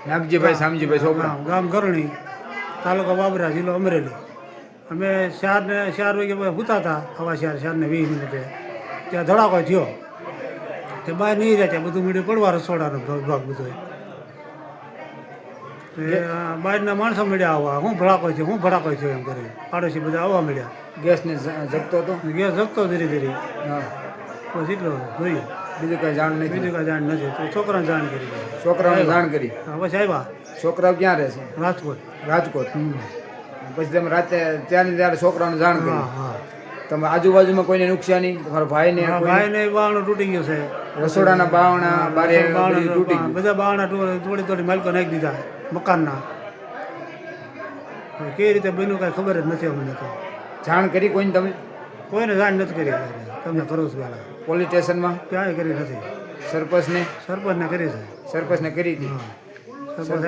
નાગજીભાઈ શામજીભાઈ છોકરા ગામ ગરણી, તાલુકા બાબરા, જિલ્લો અમરેલી. અમે 4 વાગે સૂતા હતા, 4:20 ત્યાં ધડાકો થયો. તે બહાર નહીં રહ્યા, ત્યાં બધું મીડિયું પડવા રસોડાનો ભાગ બધો. બહારના માણસો મળ્યા આવવા, હું ભડાકો થયો એમ કરી પાડોશી બધા આવવા મળ્યા. ગેસને જગતો હતો. ગેસ જગતો ધીરે ધીરે. હા, બસ એટલો જોઈએ, બીજું કઈ જાણ નથી. બીજું કાંઈ જાણ નથી. તો છોકરાને જાણ કરી. છોકરાઓને જાણ કરી. હા, બસ આવ્યા. છોકરાઓ ક્યાં રહે છે? રાજકોટ. રાજકોટ. પછી તમે રાતે ત્યારે છોકરાઓને જાણ કરી. હા હા. તમે આજુબાજુમાં કોઈને નુકસાની? તમારા ભાઈને? ભાઈને બારણું તૂટી ગયું છે. રસોડાના બાવણા બારે તૂટી ગયું. બધા બારણા તોડી માલકો નાખી દીધા મકાનના. કેવી રીતે બન્યું કાંઈ ખબર જ નથી અમને. તો જાણ કરી કોઈને તમે? કોઈને જાણ નથી કરી. તમને કરું છું પહેલાં. પોલીસ સ્ટેશનમાં ક્યાંય કરી નથી. સરપંચને સરપંચને કરી છે. સરપંચને કરી હતી. સરપંચ